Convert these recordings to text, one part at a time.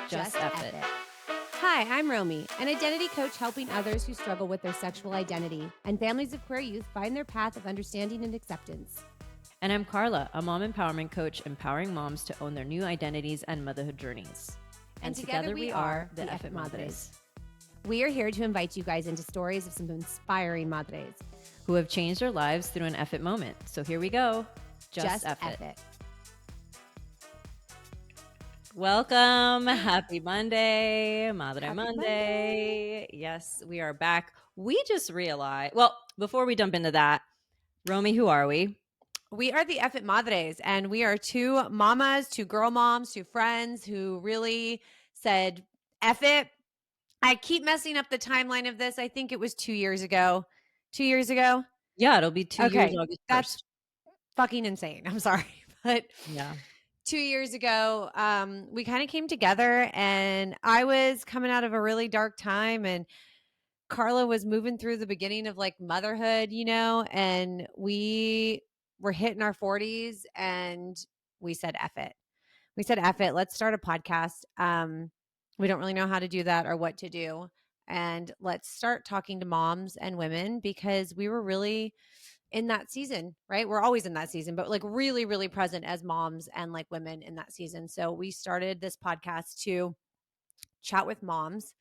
Just Eff It. Hi, I'm Romy, an identity coach helping others who struggle with their sexual identity and families of queer youth find their path of understanding and acceptance. And I'm Carla, a mom empowerment coach empowering moms to own their new identities and motherhood journeys. And together we are the EFFing Madres. We are here to invite you guys into stories of some inspiring madres who have changed their lives through an Eff It moment. So here we go. Just Eff It. Welcome. Happy Monday. Madre Monday. Yes, we are back. We just realized, well, before we jump into that, Romy, who are we? We are the EFFing Madres, and we are two mamas, two girl moms, two friends who really said, Eff it. I keep messing up the timeline of this. I think it was 2 years ago. 2 years ago? Yeah, it'll be 2 years August 1st. That's fucking insane. I'm sorry. But yeah. 2 years ago, we kind of came together, and I was coming out of a really dark time, and Carla was moving through the beginning of like motherhood, you know, and we were hitting our 40s, and we said, Eff it. We said, Eff it. Let's start a podcast. We don't really know how to do that or what to do. And let's start talking to moms and women, because we were really in that season, right? We're always in that season, but like really, really present as moms and like women in that season. So we started this podcast to chat with moms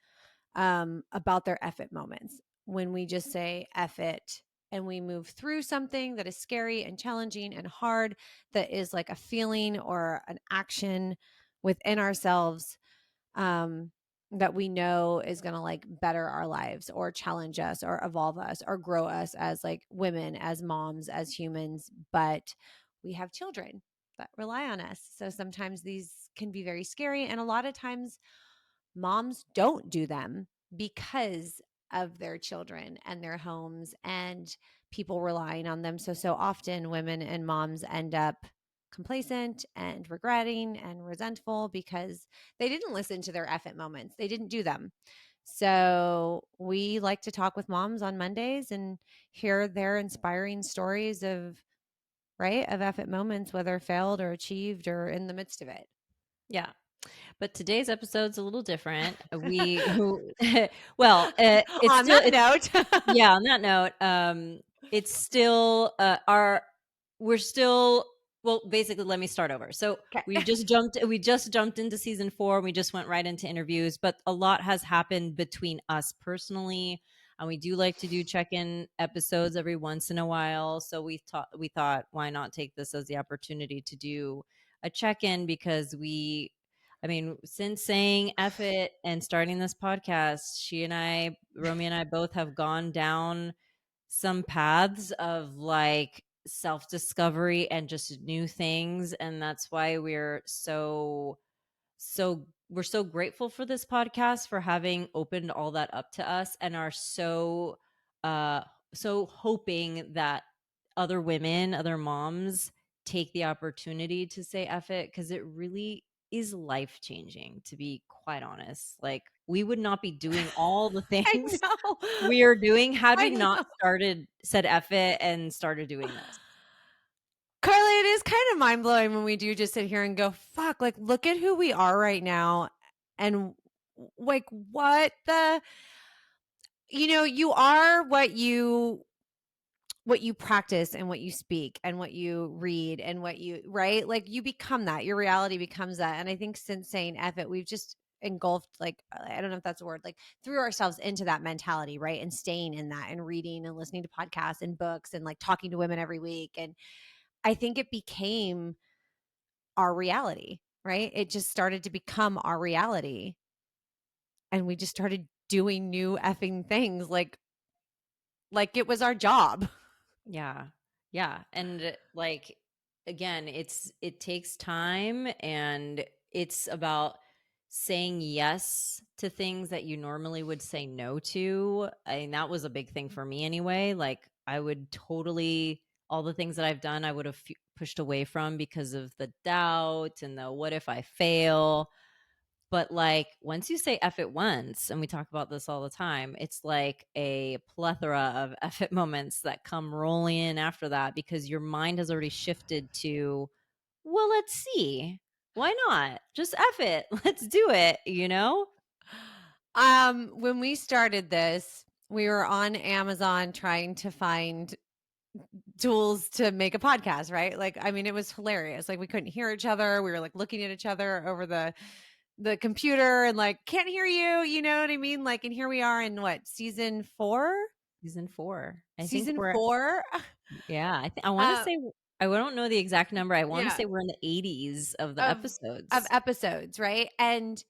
about their Eff it moments, when we just say Eff it and we move through something that is scary and challenging and hard, that is like a feeling or an action within ourselves that we know is going to like better our lives or challenge us or evolve us or grow us as like women, as moms, as humans. But we have children that rely on us. So sometimes these can be very scary. And a lot of times moms don't do them because of their children and their homes and people relying on them. So often women and moms end up complacent and regretting and resentful because they didn't listen to their Eff it moments. They didn't do them. So we like to talk with moms on Mondays and hear their inspiring stories of Eff it moments, whether failed or achieved or in the midst of it. Yeah. But today's episode's a little different. On that note, it's still basically, let me start over. So okay. we just jumped into season 4 and we just went right into interviews, but a lot has happened between us personally. And we do like to do check-in episodes every once in a while. So we thought, why not take this as the opportunity to do a check-in, because since saying Eff it and starting this podcast, Romy and I both have gone down some paths of like self-discovery and just new things. And that's why we're so grateful for this podcast, for having opened all that up to us, and are so hoping that other women, other moms take the opportunity to say Eff it, because it really is life-changing, to be quite honest. Like, we would not be doing all the things we are doing had we not said Eff it and started doing this. Carly, it is kind of mind-blowing when we do just sit here and go, fuck, like, look at who we are right now. And like, what you are what you practice and what you speak and what you read and what you, right? Like, you become that. Your reality becomes that. And I think since saying Eff it, we've just engulfed, like, I don't know if that's a word, like, threw ourselves into that mentality, right? And staying in that and reading and listening to podcasts and books and like talking to women every week. And I think it became our reality, right? It just started to become our reality. And we just started doing new effing things like it was our job. Yeah. Yeah. And like, again, it takes time, and it's about saying yes to things that you normally would say no to. I mean, that was a big thing for me anyway. Like, I would totally, all the things that I've done, I would have pushed away from because of the doubt and the what if I fail. But like, once you say Eff it once, and we talk about this all the time, it's like a plethora of Eff it moments that come rolling in after that, because your mind has already shifted to, well, let's see. Why not? Just F it. Let's do it, you know? When we started this, we were on Amazon trying to find tools to make a podcast, right? Like, I mean, it was hilarious. Like, we couldn't hear each other. We were like looking at each other over the computer and like, can't hear you. You know what I mean? Like, and here we are in what, season 4? Season 4. I think Season we're 4? yeah, I wanna uh, say I don't know the exact number. I wanna yeah. say we're in the 80s of the Of episodes. episodes, right? And,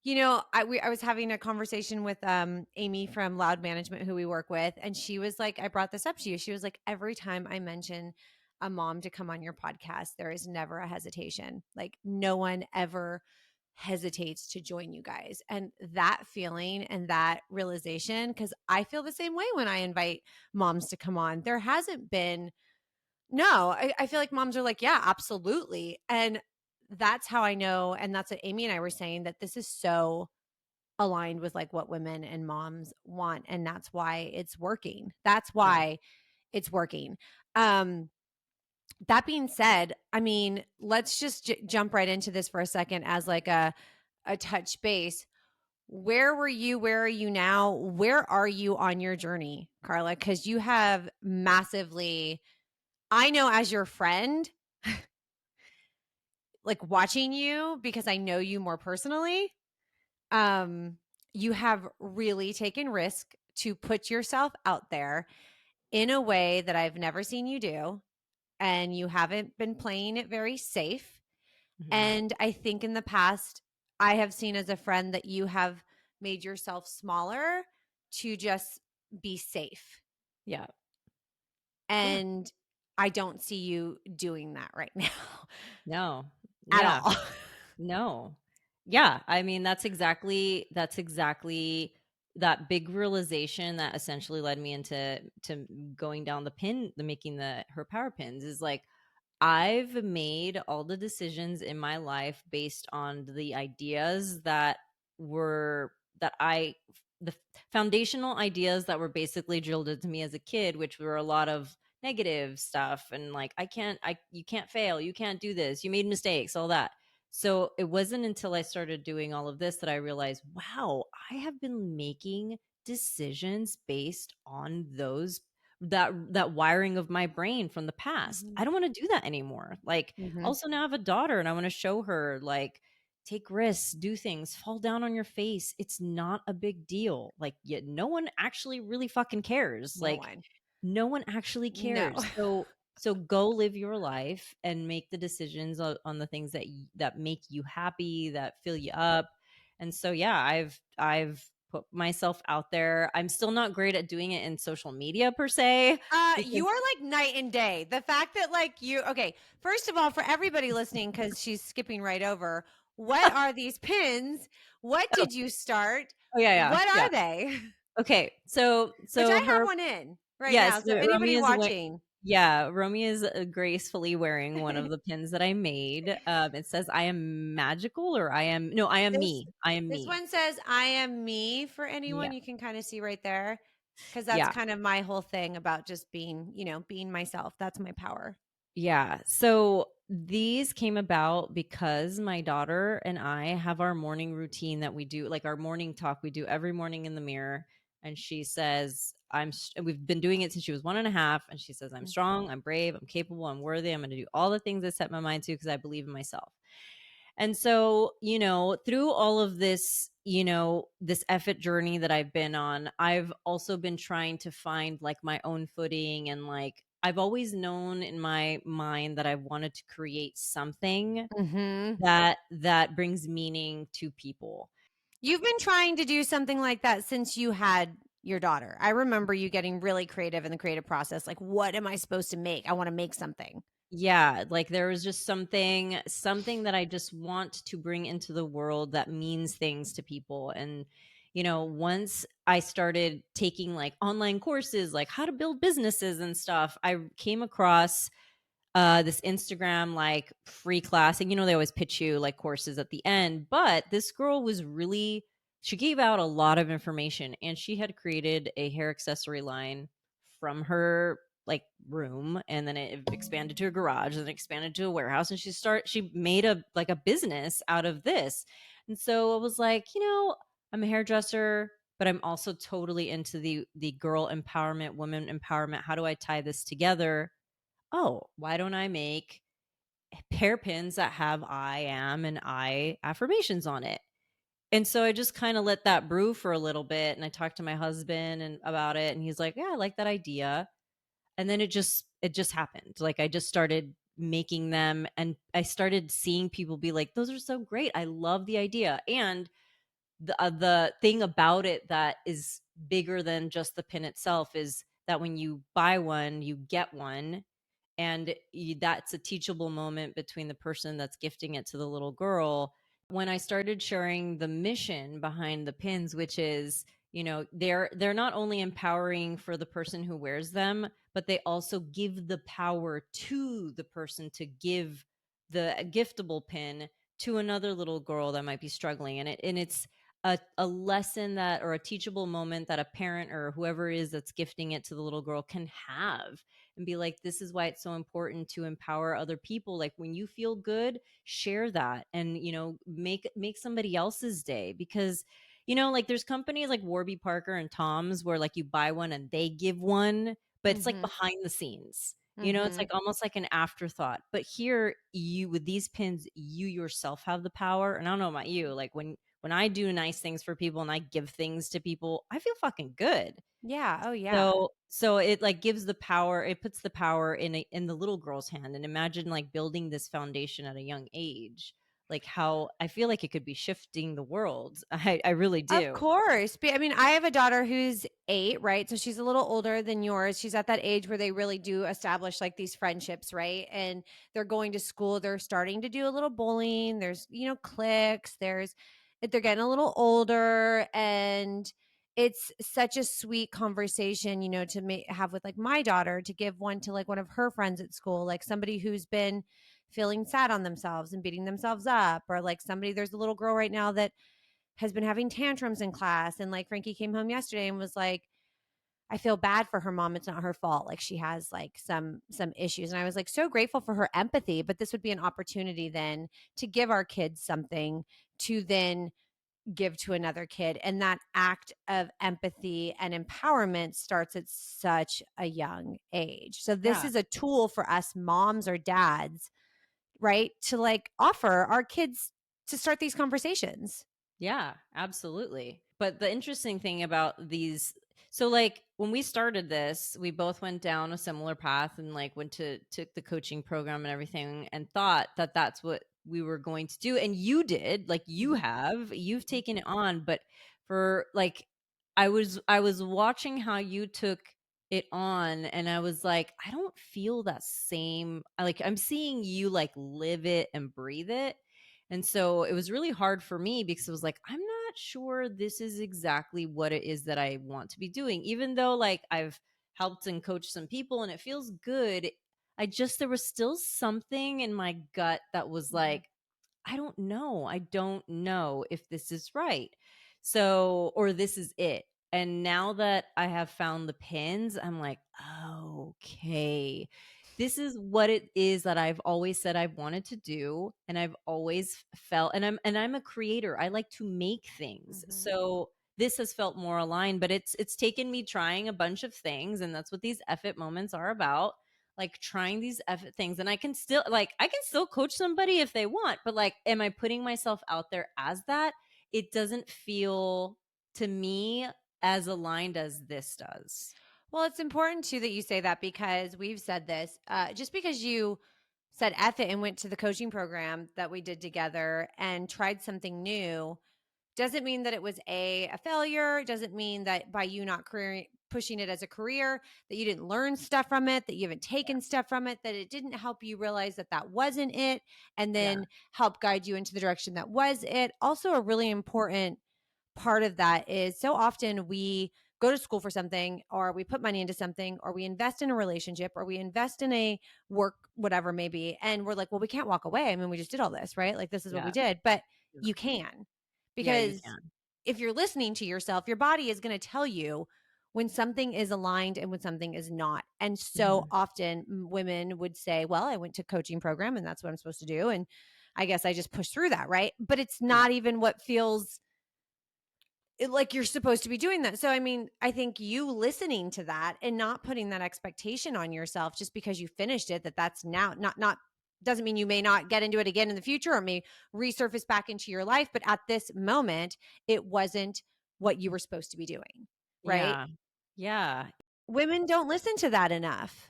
I was having a conversation with, Amy from Loud Management who we work with, and she was like, I brought this up to you. She was like, "Every time I mention a mom to come on your podcast, there is never a hesitation. Like, no one ever hesitates to join you guys." And that feeling and that realization, because I feel the same way when I invite moms to come on. There hasn't been no, I feel like moms are like, "Yeah, absolutely." And that's how I know, and that's what Amy and I were saying, that this is so aligned with, like, what women and moms want, and that's why it's working. That's Yeah. why it's working. Um, that being said, I mean, let's just jump right into this for a second as, like, a touch base. Where were you? Where are you now? Where are you on your journey, Carla? Because you have massively I know as your friend like watching you because I know you more personally, um, you have really taken risk to put yourself out there in a way that I've never seen you do. And you haven't been playing it very safe. Mhm. And I think in the past, I have seen as a friend that you have made yourself smaller to just be safe. Yeah. Yeah. And I don't see you doing that right now No. at Yeah. all. No. Yeah, I mean, that's exactly that big realization that essentially led me into to going down the making the her power pins is like I've made all the decisions in my life based on the ideas were that I the foundational ideas that were basically drilled into me as a kid, which were a lot of negative stuff and like I you can't fail, you can't do this, you made mistakes, all that. So it wasn't until I started doing all of this that I realized, wow, I have been making decisions based on that wiring of my brain from the past. Mhm. I don't want to do that anymore. Like Mhm. also now I have a daughter and I want to show her like take risks, do things, fall down on your face. It's not a big deal. Like yet no one actually really fucking cares. No Like one. no one actually No. cares. So go live your life and make the decisions on the things that make you happy, that fill you up. And so yeah, I've put myself out there. I'm still not great at doing it in social media per se You because are like night and day. The fact that like you okay, first of all, for everybody listening, because she's skipping right over, what are these pins? What oh, did you start? oh yeah, yeah, What yeah. are they? Okay. So Which I so have her one in right yes, now. So Romy anybody is watching, yeah, Romy is gracefully wearing one of the pins that I made. It says I am magical or I am no, I am this me. I am this me. one says I am me for Yeah. anyone you can kind of see right there. Cause that's Yeah. kind of my whole thing about just being, being myself. That's my power. Yeah. So these came about because my daughter and I have our morning routine that we do, like our morning talk we do every morning in the mirror. And she says, we've been doing it since she was 1.5. And she says, I'm Mm. strong, I'm brave, I'm capable, I'm worthy. I'm going to do all the things I set my mind to because I believe in myself. And so, through all of this, this effort journey that I've been on, I've also been trying to find like my own footing and like I've always known in my mind that I wanted to create something Mhm. that brings meaning to people. You've been trying to do something like that since you had your daughter. I remember you getting really creative in the creative process. Like, what am I supposed to make? I want to make something. Yeah, like there was just something that I just want to bring into the world that means things to people. And once I started taking like online courses like how to build businesses and stuff, I came across this Instagram like free class. And they always pitch you like courses at the end, but this girl was really she gave out a lot of information and she had created a hair accessory line from her like room, and then it expanded to a garage, and then expanded to a warehouse, and she made a like a business out of this. And so I was like, I'm a hairdresser, but I'm also totally into the girl empowerment, women empowerment. How do I tie this together? Oh, why don't I make hairpins that have I am and I affirmations on it? And so I just kinda let that brew for a little bit, and I talked to my husband and about it, and he's like, "Yeah, I like that idea." And then it just happened. Like, I just started making them, and I started seeing people be like, "Those are so great. I love the idea." And the thing about it that is bigger than just the pin itself is that when you buy one, you get one, and that's a teachable moment between the person that's gifting it to the little girl. When I started sharing the mission behind the pins, which is, they're not only empowering for the person who wears them, but they also give the power to the person to give the giftable pin to another little girl that might be struggling. And it's a lesson that, or a teachable moment that a parent or whoever it is that's gifting it to the little girl can have, and be like, this is why it's so important to empower other people. Like, when you feel good, share that, and make somebody else's day. Because like, there's companies like Warby Parker and Tom's where like you buy one and they give one, but it's like Mhm. behind the scenes. It's Mhm. like almost like an afterthought. But here, you, with these pins, you yourself have the power. And I don't know about you, like, when I do nice things for people and I give things to people, I feel fucking good. Yeah. Oh, yeah. So it, like, gives the power, it puts the power in the little girl's hand. And imagine, like, building this foundation at a young age, like, how I feel like it could be shifting the world. I really Of do. course. I mean, I have a daughter who's 8, right? So she's a little older than yours. She's at that age where they really do establish like these friendships, right? And they're going to school, they're starting to do a little bullying. There's, cliques, they're getting a little older, and it's such a sweet conversation, to have with like my daughter, to give one to like one of her friends at school, like somebody who's been feeling sad on themselves and beating themselves up, or like somebody, there's a little girl right now that has been having tantrums in class. And like Frankie came home yesterday and was like, I feel bad for her mom. It's not her fault. Like she has like some issues. And I was like so grateful for her empathy, but this would be an opportunity then to give our kids something to then give to another kid. And that act of empathy and empowerment starts at such a young age. So this Yeah. is a tool for us moms or dads, right? To like offer our kids to start these conversations. Yeah, absolutely. But the interesting thing about these, so like, when we started this, we both went down a similar path, and like went to took the coaching program and everything, and thought that that's what we were going to do. And you did, like, Mhm. you've taken it on. But for like, I was watching how you took it on, and I was like, I don't feel that same, like, I'm seeing you like live it and breathe it. And so it was really hard for me, because it was like, I'm not sure this is exactly what it is that I want to be doing. Even though, like, I've helped and coached some people and it feels good, there was still something in my gut that was Mhm. like, I don't know. I don't know if this is right. So, or this is it. And now that I have found the pins, I'm like, okay, this is what it is that I've always said I wanted to do. And I've always felt, and I'm a creator. I like to make things. Mhm. So this has felt more aligned, but it's taken me trying a bunch of things. And that's what these F it moments are about, like, trying these things. And I can still coach somebody if they want, but like, am I putting myself out there as that? It doesn't feel, to me, as aligned as this does. Well, it's important too that you say that, because we've said this. Just because you said F it and went to the coaching program that we did together and tried something new doesn't mean that it was a failure. It doesn't mean that by you not pushing it as a career, that you didn't learn stuff from it, that you haven't taken stuff from it, that it didn't help you realize that that wasn't it, and Yeah. then help guide you into the direction that was it. Also, a really important part of that is so often we go to school for something, or we put money into something, or we invest in a relationship, or we invest in a work, whatever maybe, and we're like, well, we can't walk away. I mean, we just did all this, right? Like, this is what we Yeah. did. But Yeah. you can, Yeah, you because can. if you're listening to yourself, your body is going to tell you when something is aligned and when something is not. And so Mhm. often women would say, well, I went to coaching program and that's what I'm supposed to do. And I guess I just pushed through that. Right. But it's Yeah. not even what feels like you're supposed to be doing that. So, I mean, I think you listening to that and not putting that expectation on yourself just because you finished it, that's now not doesn't mean you may not get into it again in the future or may resurface back into your life. But at this moment, it wasn't what you were supposed to be doing. Right. Yeah. Yeah. Women don't listen to that enough.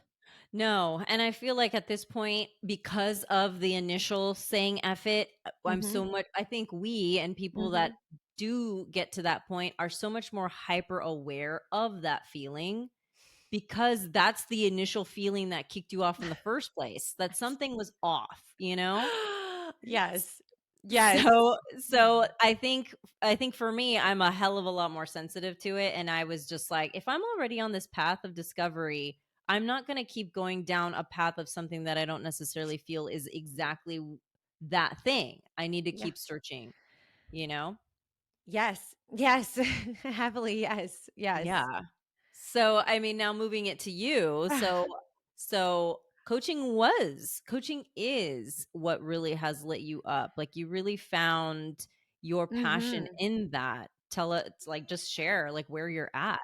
No, and I feel like at this point, because of the initial saying "F it," I'm Mhm. so much I think we and people that Mhm. do get to that point are so much more hyper aware of that feeling because that's the initial feeling that kicked you off in the first place, that Yes. something was off, you know? Yes. Yes. So I think for me, I'm a hell of a lot more sensitive to it, and I was just like, if I'm already on this path of discovery, I'm not gonna keep going down a path of something that I don't necessarily feel is exactly that thing. I need to Yeah. keep searching, you know? Yes. Yes. Heavily yes. Yes. Yeah. So, I mean, now moving it to you. So coaching is what really has lit you up. Like you really found your passion Mhm. in that. Tell it like just share like where you're at.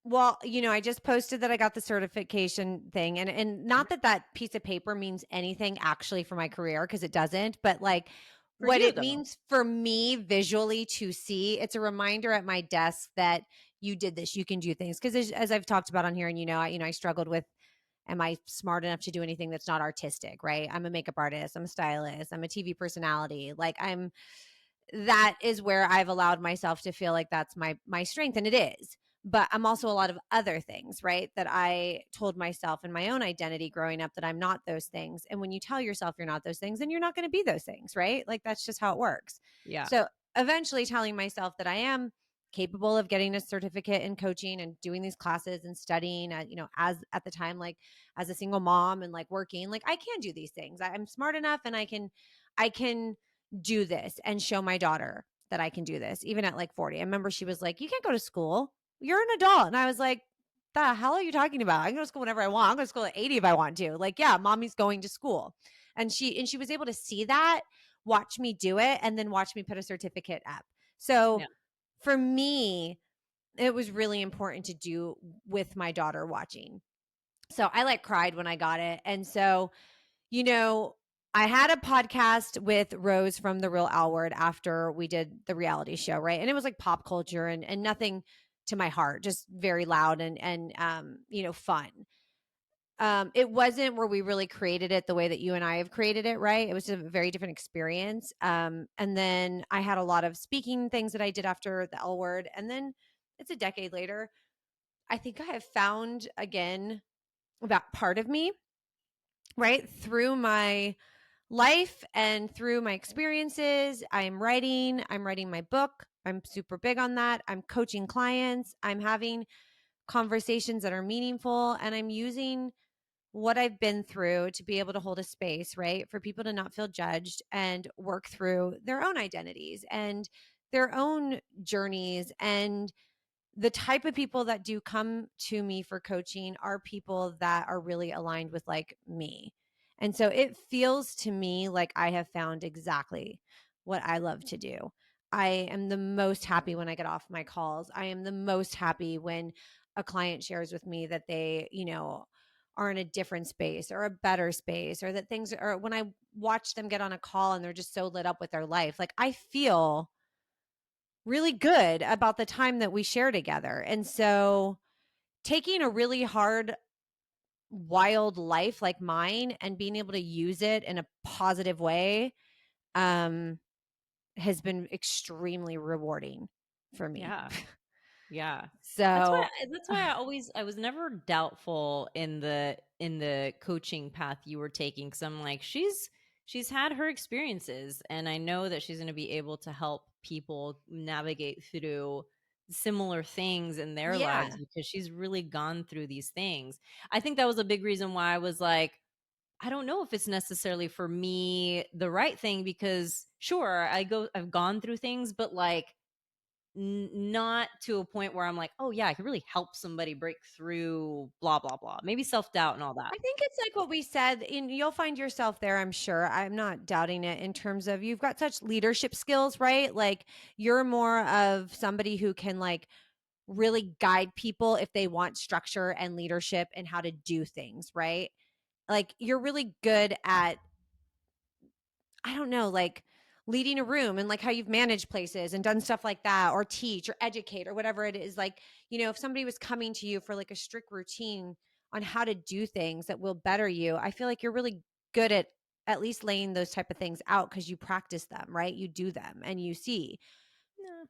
Well, I just posted that I got the certification thing and not that that piece of paper means anything actually for my career because it doesn't, but like For what you it though. means for me visually to see, it's a reminder at my desk that you did this, you can do things because as I've talked about on here and I struggled with am I smart enough to do anything that's not artistic, right? I'm a makeup artist, I'm a stylist, I'm a TV personality. Like that is where I've allowed myself to feel like that's my strength and it is. But I'm also a lot of other things, right? That I told myself in my own identity growing up that I'm not those things. And when you tell yourself you're not those things, then you're not going to be those things, right? Like that's just how it works. Yeah. So eventually telling myself that I am capable of getting a certificate in coaching and doing these classes and studying as at the time like as a single mom and like working like I can do these things. I'm smart enough and I can do this and show my daughter that I can do this, even at like 40. I remember she was like, you can't go to school. You're an adult. And I was like, the hell are you talking about? I can go to school whenever I want. I'm going to school at 80 if I want to. Like, yeah, mommy's going to school. And she was able to see that, watch me do it, and then watch me put a certificate up. So Yeah. for me, it was really important to do with my daughter watching. So I like cried when I got it. And so you know, I had a podcast with Rose from The Real L Word after we did the reality show, right? And it was like pop culture and nothing to my heart, just very loud and fun. It wasn't where we really created it the way that you and I have created it, right? It was a very different experience. And then I had a lot of speaking things that I did after the L Word. And then it's a decade later. I think I have found again that part of me, right? Through my life and through my experiences. I'm writing my book. I'm super big on that. I'm coaching clients. I'm having conversations that are meaningful and I'm using what I've been through to be able to hold a space, right? For people to not feel judged and work through their own identities and their own journeys and the type of people that do come to me for coaching are people that are really aligned with like me. And so it feels to me like I have found exactly what I love to do. I am the most happy when I get off my calls. I am the most happy when a client shares with me that they are in a different space or a better space or that things are when I watch them get on a call and they're just so lit up with their life. Like I feel really good about the time that we share together. And so taking a really hard, wild life like mine and being able to use it in a positive way um, has been extremely rewarding for me. Yeah. Yeah. That's why So, that's why I was never doubtful in the coaching path you were taking cuz I'm like she's had her experiences and I know that she's going to be able to help people navigate through similar things in their lives yeah. because she's really gone through these things. I think that was a big reason why I was like I don't know if it's necessarily for me the right thing because sure, I've gone through things but like not to a point where I'm like, oh yeah, I could really help somebody break through blah blah blah. Maybe self-doubt and all that. I think it's like what we said, and you'll find yourself there, I'm sure. I'm not doubting it in terms of you've got such leadership skills, right? Like you're more of somebody who can like really guide people if they want structure and leadership and how to do things, right? Like you're really good at, I don't know, like leading a room and like how you've managed places and done stuff like that, or teach or educate or whatever it is. Like, if somebody was coming to you for like a strict routine on how to do things that will better you, I feel like you're really good at least laying those type of things out because you practice them, right? You do them and you see. Yeah.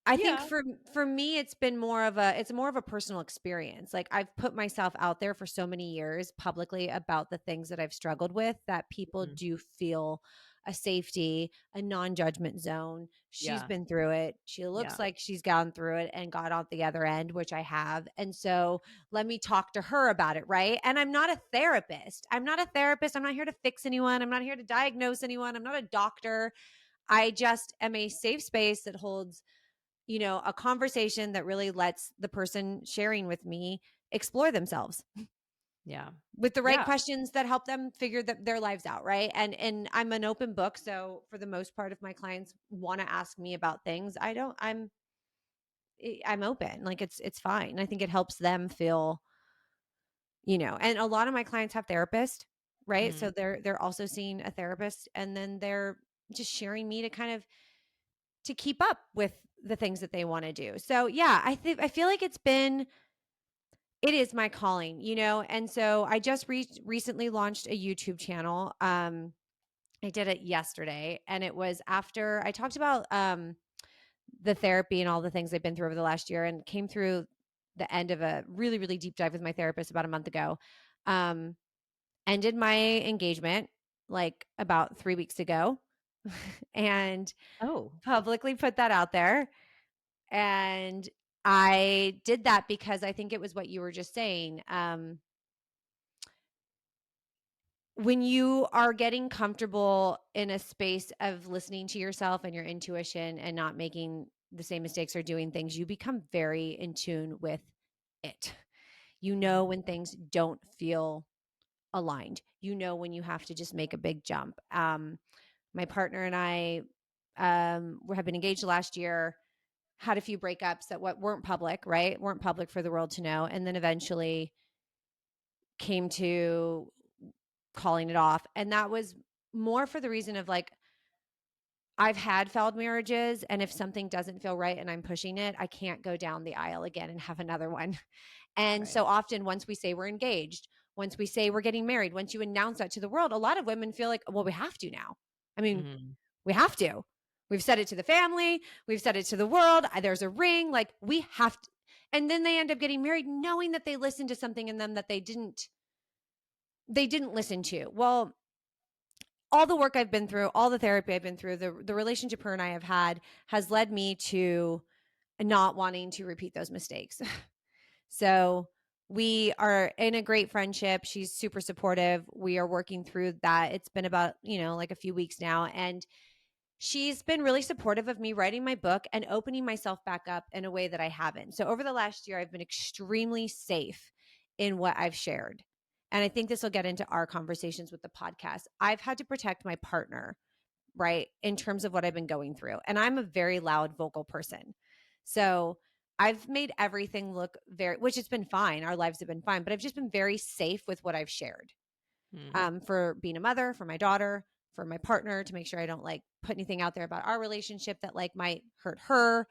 I think Yeah. for me it's more of a personal experience. Like I've put myself out there for so many years publicly about the things that I've struggled with that people Mhm. do feel a safety, a non-judgment zone. She's Yeah. been through it. She Yeah. looks like she's gone through it and got out the other end, which I have. And so let me talk to her about it, right? And I'm not a therapist. I'm not a therapist. I'm not here to fix anyone. I'm not here to diagnose anyone. I'm not a doctor. I just am a safe space that holds a conversation that really lets the person sharing with me explore themselves Yeah. with the right Yeah. questions that help them figure their lives out, right? And I'm an open book, so for the most part, if my clients want to ask me about things, I'm open. Like it's fine. I think it helps them feel, and a lot of my clients have therapists, right? So Mhm. they're also seeing a therapist, and then they're just sharing me to kind of to keep up with the things that they want to do. So yeah, I feel like it is my calling, and so I just recently launched a YouTube channel. I did it yesterday, and it was after I talked about the therapy and all the things I've been through over the last year, and came through the end of a really really deep dive with my therapist about a month ago. Um, Ended my engagement like about 3 weeks ago, and Oh. publicly put that out there. And I did that because I think it was what you were just saying. When you are getting comfortable in a space of listening to yourself and your intuition and not making the same mistakes or doing things, you become very in tune with it. You know Mhm. when things don't feel aligned. You know when you have to just make a big jump. My partner and I have been engaged last year, had a few breakups that what weren't public, right? Weren't public for the world to know. And then eventually came to calling it off. And that was more for the reason of like, I've had failed marriages. And if something doesn't feel right and I'm pushing it, I can't go down the aisle again and have another one. And Right. so often, once we say we're engaged, once we say we're getting married, once you announce that to the world, a lot of women feel like, well, we have to now. I mean, Mhm. we have to. We've said it to the family, we've said it to the world. There's a ring, like we have to. And then they end up getting married knowing that they listened to something in them that they didn't listen to. Well, all the work I've been through, all the therapy I've been through, the relationship her and I have had has led me to not wanting to repeat those mistakes. So we are in a great friendship. She's super supportive. We are working through that. It's been about, like a few weeks now. And she's been really supportive of me writing my book and opening myself back up in a way that I haven't. So over the last year, I've been extremely safe in what I've shared. And I think this will get into our conversations with the podcast. I've had to protect my partner, right, in terms of what I've been going through. And I'm a very loud vocal person. So I've made everything look which has been fine. Our lives have been fine, but I've just been very safe with what I've shared, Mhm. for being a mother, for my daughter, for my partner, to make sure I don't like put anything out there about our relationship that like might hurt her.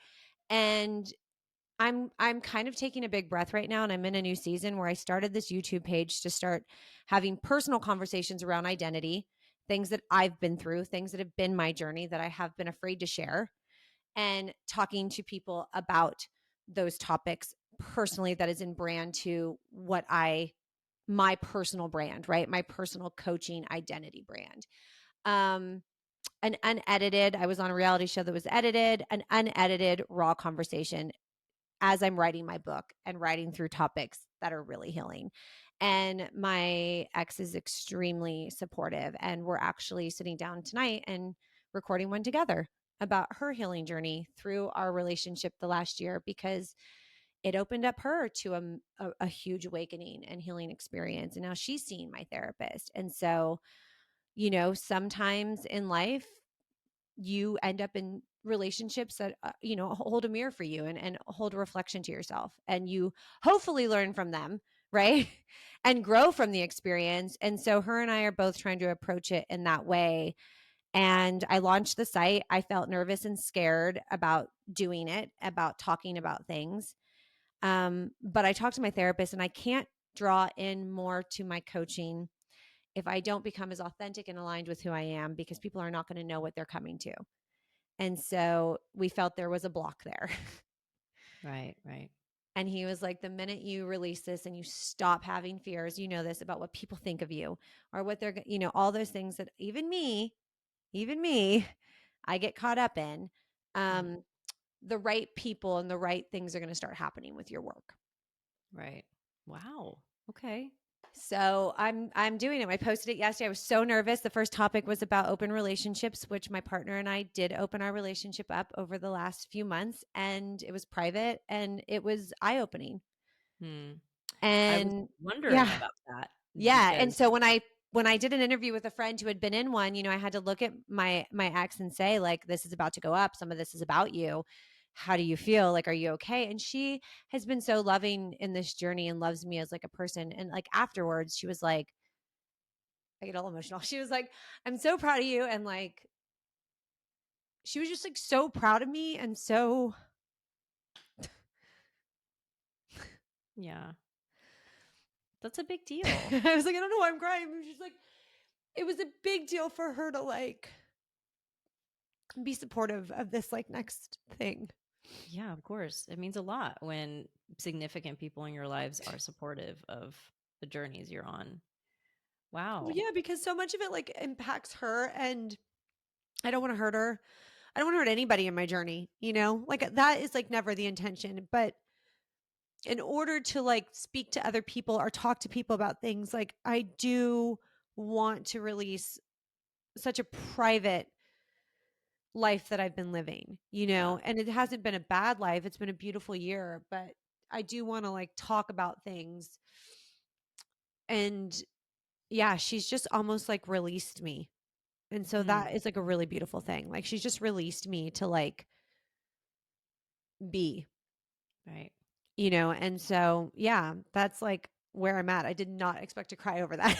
And I'm kind of taking a big breath right now, and I'm in a new season where I started this YouTube page to start having personal conversations around identity, things that I've been through, things that have been my journey that I have been afraid to share, and talking to people about those topics personally that is in brand to my personal brand, right? My personal coaching identity brand. Um an unedited, I was on a reality show that was edited, an unedited raw conversation as I'm writing my book and writing through topics that are really healing. And my ex is extremely supportive, and we're actually sitting down tonight and recording one together. about her healing journey through our relationship the last year, because it opened up her to a huge awakening and healing experience. And now she's seeing my therapist. And so, sometimes in life, you end up in relationships that hold a mirror for you, and hold a reflection to yourself, and you hopefully learn from them, right? And grow from the experience. And so her and I are both trying to approach it in that way. And I launched the site. I felt nervous and scared about doing it, about talking about things. But I talked to my therapist, and I can't draw in more to my coaching if I don't become as authentic and aligned with who I am, because people are not going to know what they're coming to. And so we felt there was a block there. Right, right. And he was like, the minute you release this and you stop having fears, this about what people think of you, or what they're, all those things that even me, I get caught up in, Mhm. um, the right people and the right things are going to start happening with your work. Right. Wow. Okay. So I'm doing it. I posted it yesterday. I was so nervous. The first topic was about open relationships, which my partner and I did open our relationship up over the last few months, and it was private and it was eye-opening. Hmm. I was And wondering yeah, about that yeah. because And so when I did an interview with a friend who had been in one, I had to look at my ex and say, like, this is about to go up. Some of this is about you. How do you feel? Like, are you okay? And she has been so loving in this journey and loves me as like a person. And like afterwards, she was like, I get all emotional. She was like, I'm so proud of you. And like, she was just like so proud of me. And so yeah, that's a big deal. I was like, I don't know why I'm crying. It was just like, it was a big deal for her to like be supportive of this like next thing. Yeah, of course. It means a lot when significant people in your lives are supportive of the journeys you're on. Well, Wow. yeah, because so much of it like impacts her, and I don't want to hurt her. I don't want to hurt anybody in my journey, Like that is like never the intention, but in order to like speak to other people or talk to people about things, like I do want to release such a private life that I've been living, Yeah. and it hasn't been a bad life. It's been a beautiful year, but I do want to like talk about things. And yeah, she's just almost like released me. And so Hmm. that is like a really beautiful thing. Like she's just released me to like be, Right. and so yeah, that's like where I'm at. I did not expect to cry over that.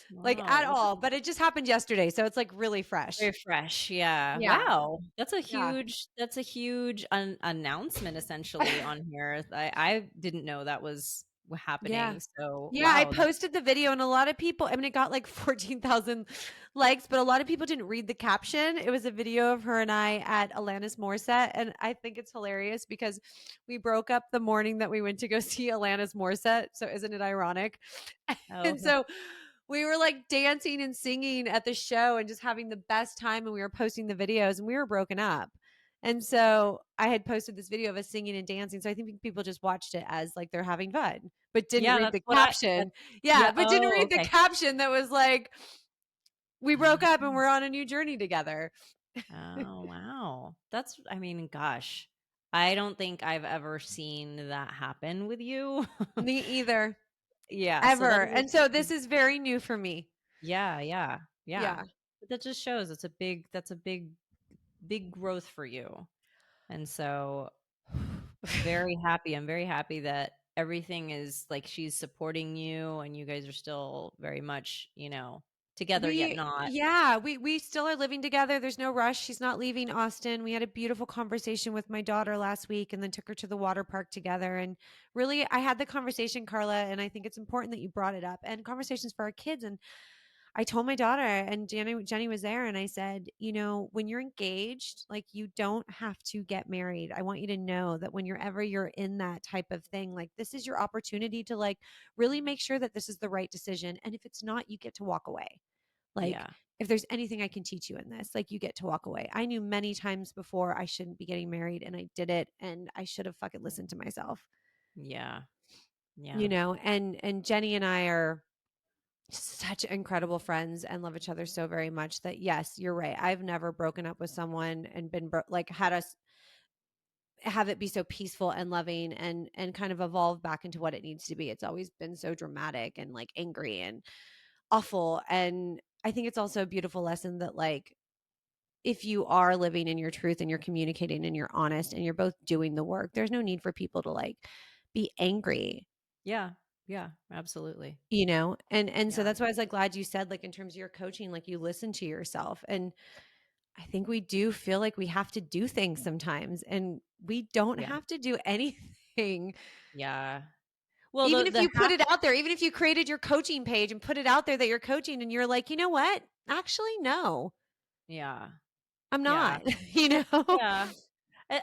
Like Wow. at Well, that's all, but it just happened yesterday, so it's like really fresh. very fresh. Yeah. Yeah. Wow. Yeah. That's a huge announcement essentially on here. I didn't know that was Yeah. happening. So, Yeah, I wow. That's posted the video and a lot of people, I mean, it got like 14,000 likes, but a lot of people didn't read the caption. It was a video of her and I at Alanis Morissette. And I think it's hilarious because we broke up the morning that we went to go see Alanis Morissette. So isn't it ironic? oh, And so we were like dancing and singing at the show and just having the best time. And we were posting the videos and we were broken up. And so I had posted this video of us singing and dancing. So I think people just watched it as like they're having fun, but didn't yeah, read that's the what caption. that's Yeah, yeah. but didn't Oh, read the okay. caption that was like, we broke up and Oh, we're on a new journey together. oh, wow. I mean, gosh, I don't think I've ever seen that happen with you. Me either, Yeah, so ever. And so this is very new for me. yeah, yeah, yeah. Yeah. But that just shows that's a big growth for you. And so very happy. I'm very happy that everything is like she's supporting you and you guys are still very much, together yet We not. yeah, we still are living together. There's no rush. She's not leaving Austin. We had a beautiful conversation with my daughter last week and then took her to the water park together. And really I had the conversation, Carla, and I think it's important that you brought it up, and conversations for our kids. And I told my daughter, and Jenny was there, and I said, when you're engaged, like you don't have to get married. I want you to know that whenever you're in that type of thing, like this is your opportunity to like really make sure that this is the right decision. And if it's not, you get to walk away. Like, Yeah. if there's anything I can teach you in this, like you get to walk away. I knew many times before I shouldn't be getting married, and I did it, and I should have fucking listened to myself. Yeah. Yeah. And Jenny and I are such incredible friends and love each other so very much that yes, you're right. I've never broken up with someone and been like had us have it be so peaceful and loving and kind of evolve back into what it needs to be. It's always been so dramatic and like angry and awful. And I think it's also a beautiful lesson that like if you are living in your truth and you're communicating and you're honest and you're both doing the work, there's no need for people to like be angry, Yeah. Yeah, absolutely. you know? And so Yeah. that's why I was like glad you said like in terms of your coaching, like you listen to yourself. And I think we do feel like we have to do things sometimes and we don't Yeah. have to do anything. Yeah. Well, Even the if the you put half it out there, even if you created your coaching page and put it out there that you're coaching and you're like, "You know what? Actually, no, yeah. I'm Yeah. not." You know? Yeah.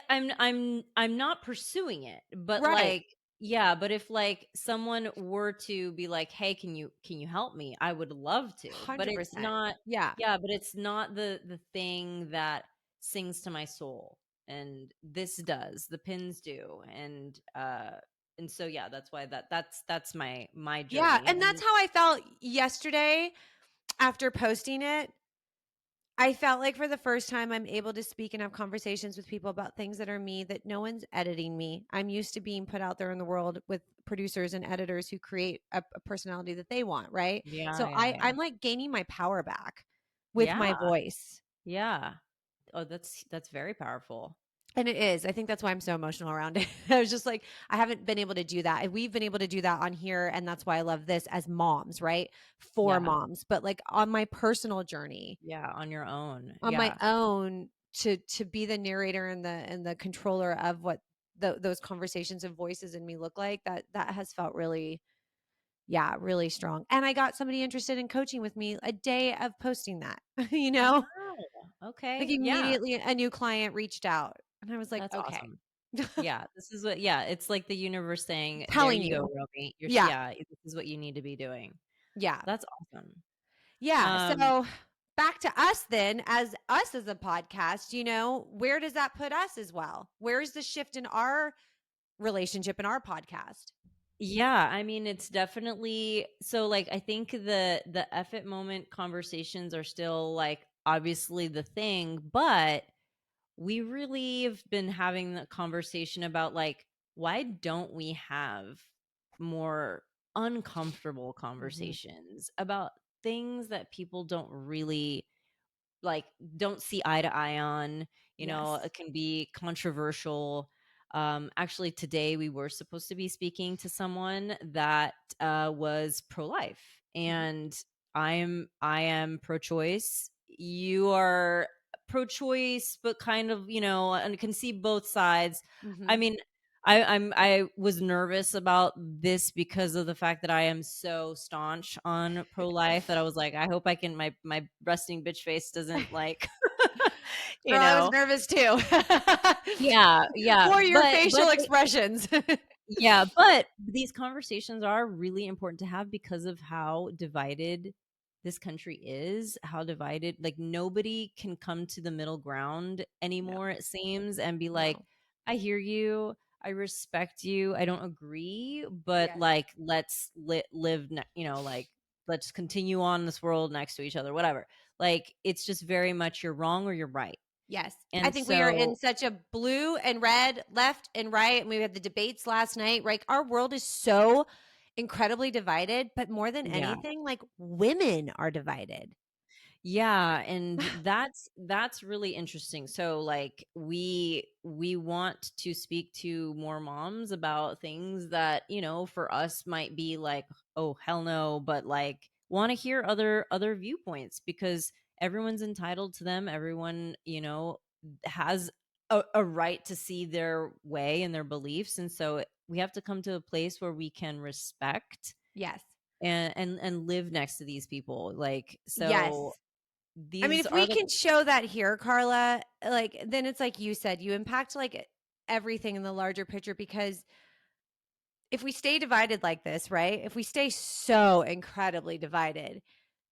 I'm not pursuing it, but Right. like yeah, but if like someone were to be like, "Hey, can you help me?" I would love to. But it's 100%. not Yeah. yeah, but it's not the thing that sings to my soul. And this does. The pins do. And so yeah, that's why that's my Yeah, journey. and that's And how I felt yesterday after posting it. I felt like for the first time I'm able to speak and have conversations with people about things that are me that no one's editing me. I'm used to being put out there in the world with producers and editors who create a personality that they want, right? yeah, So yeah, yeah. I'm like gaining my power back with my Yeah. voice. Yeah. Oh, that's very powerful. And it is. I think that's why I'm so emotional around it. I was just like, I haven't been able to do that. And we've been able to do that on here. And that's why I love this as moms, right? For Yeah. moms. But like on my personal journey, Yeah, on your own. on my Yeah. own, to be the narrator and the controller of what those conversations and voices in me look like, that has felt really, yeah, really strong. And I got somebody interested in coaching with me a day of posting that, you Oh, know, wow. like Okay. Yeah. immediately a new client reached out and I was like, That's okay. awesome. Yeah, this is what yeah, it's like the universe saying, "There Telling you go, you. Romy. Yeah. Yeah, this is what you need to be doing." Yeah. That's awesome. Yeah. Um, So back to us then, as us as a podcast, where does that put us as well? Where's the shift in our relationship in our podcast? yeah, I mean, it's definitely so, like, I think the F it moment conversations are still, like, obviously the thing, but we really have been having the conversation about like why don't we have more uncomfortable Mhm. conversations about things that people don't really like don't see eye to eye on. Yes. It can be controversial. Actually today we were supposed to be speaking to someone that was pro-life, Mhm. and I am pro-choice. You are pro-choice, but kind of, and can see both sides. I Mhm. mean, I was nervous about this because of the fact that I am so staunch on pro life that I was like, I hope I can my resting bitch face doesn't like you Girl, I was know. nervous too. Yeah, yeah. For your But facial expressions. yeah, but these conversations are really important to have because of how divided this country is, how divided, like nobody can come to the middle ground No, anymore, it seems, and be like, no. I hear you, I respect you, I don't agree, but Yes. like let's live, like let's continue on this world next to each other, whatever. Like it's just very much you're wrong or you're right. Yes. I And think we are in so, such a blue and red, left and right. And we had the debates last night. Like our world is so incredibly divided, but more than yeah. anything, like women are divided. Yeah, and that's really interesting. So like we want to speak to more moms about things that, for us might be like, oh hell no, but like want to hear other viewpoints because everyone's entitled to them. Everyone, has a right to see their way and their beliefs. And so we have to come to a place where we can respect Yes. and live next to these people. Like so Yes. I mean, these if are we the can show that here, Carla, like then it's like you said, you impact like everything in the larger picture because if we stay divided like this, right? If we stay so incredibly divided,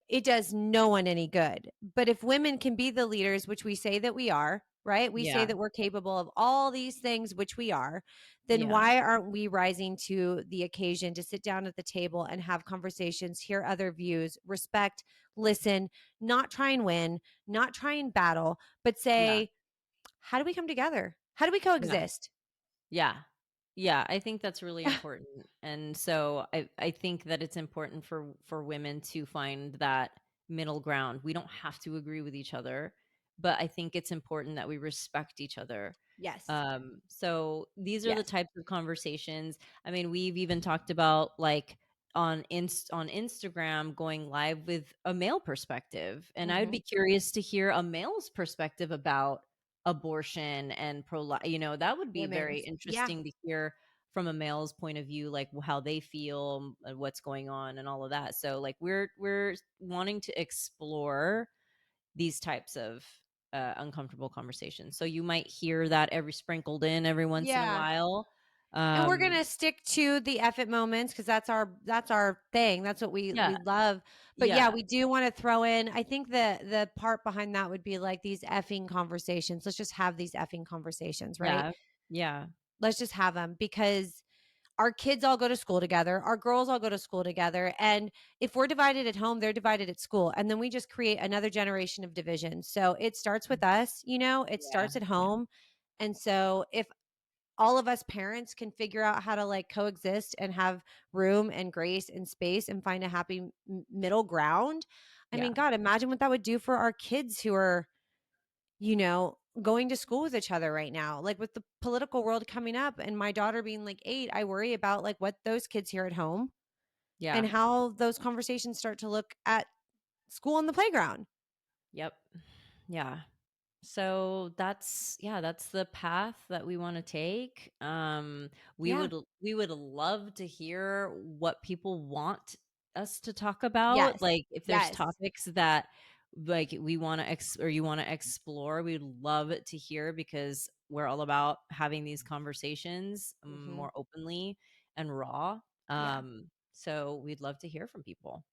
it does no one any good. But if women can be the leaders, which we say that we are, right? We say Yeah. that we're capable of all these things, which we are. Then Yeah. why aren't we rising to the occasion to sit down at the table and have conversations, hear other views, respect, listen, not try and win, not try and battle, but Yeah. say, how do we come together? How do we Yeah. coexist? Yeah. Yeah, I think that's really important. And so I think that it's important for women to find that middle ground. We don't have to agree with each other, but I think it's important that we respect each other. Yes. So these are the Yes. types of conversations. I mean, we've even talked about like on Instagram going live with a male perspective. And I would be Mhm. curious to hear a male's perspective about abortion and pro life. That would be very Women's. Yeah. interesting to hear from a male's point of view, like how they feel and what's going on and all of that. So like we're wanting to explore these types of uncomfortable conversations. So you might hear that every sprinkled in every once in a Yeah. while. And we're Um, gonna stick to the F it moments because that's our thing. That's what we yeah, we love. But yeah, yeah, we do want to throw in. I think the part behind that would be like these effing conversations. Let's just have these effing conversations, right? yeah, yeah, Let's just have them because our kids all go to school together. Our girls all go to school together. And if we're divided at home, they're divided at school. And then we just create another generation of division. So it starts with us, it yeah, starts at home. And so if all of us parents can figure out how to like coexist and have room and grace and space and find a happy middle ground. I yeah, mean, God, imagine what that would do for our kids who are, going to school with each other right now. Like with the political world coming up and my daughter being like 8, I worry about like what those kids hear at home and yeah. how those conversations start to look at school and the playground. Yep. Yeah. So that's the path that we want to take. We Yeah. would we would love to hear what people want us to talk about. Yes. Like if there's Yes. topics that like we want to or you want to explore, we'd love it to hear because we're all about having these conversations Mhm. more openly and raw. Yeah. So we'd love to hear from people.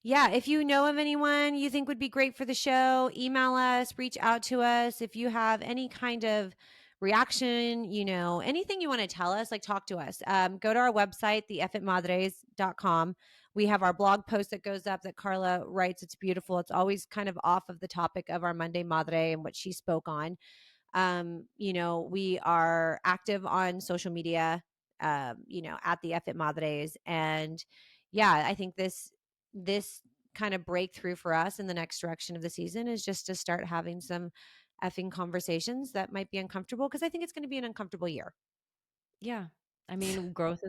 Yeah, if you know of anyone you think would be great for the show, email us, reach out to us. If you have any kind of reaction, anything you want to tell us, like talk to us. Go to our website, theeffitmadres.com. We have our blog post that goes up that Carla writes. It's beautiful. It's always kind of off of the topic of our Monday Madre and what she spoke on. We are active on social media, at the Effit Madres. And yeah, I think this kind of breakthrough for us in the next direction of the season is just to start having some effing conversations that might be uncomfortable because I think it's going to be an uncomfortable year. Yeah. I mean, growth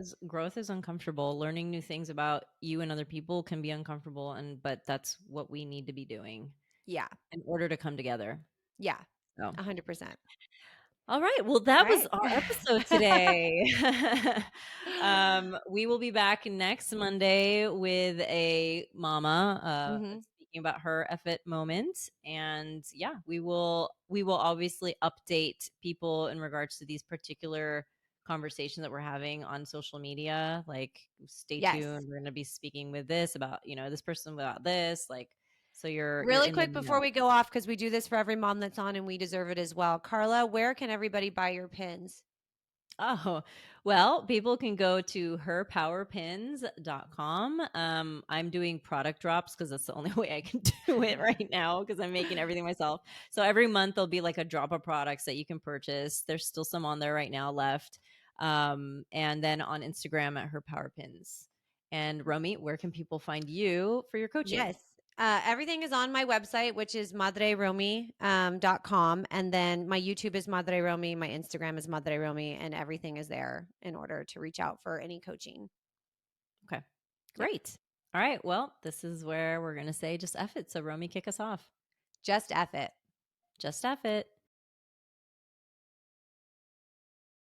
is uncomfortable. Learning new things about you and other people can be uncomfortable but that's what we need to be doing Yeah. in order to come together. Yeah. So, 100%. all right. Well, that was Right? our episode today. We will be back next Monday with a mama Mhm. speaking about her effort moment, and yeah, we will obviously update people in regards to these particular conversations that we're having on social media. Like, stay Yes. tuned. We're going to be speaking with this about this person about this, like, so you're Really in the quick before know. we go off, because we do this for every mom that's on and we deserve it as well. Carla, where can everybody buy your pins? Oh, well, people can go to herpowerpins.com. I'm doing product drops because that's the only way I can do it right now because I'm making everything myself. So every month there'll be like a drop of products that you can purchase. There's still some on there right now left. And then on Instagram at herpowerpins. And Romy, where can people find you for your coaching? Yes. Everything is on my website, which is madreromi.com. And then my YouTube is Madre Romi. My Instagram is Madre Romi. And everything is there in order to reach out for any coaching. Okay, Yep. great. All right. Well, this is where we're going to say just F it. So Romy, kick us off. Just F it. Just F it.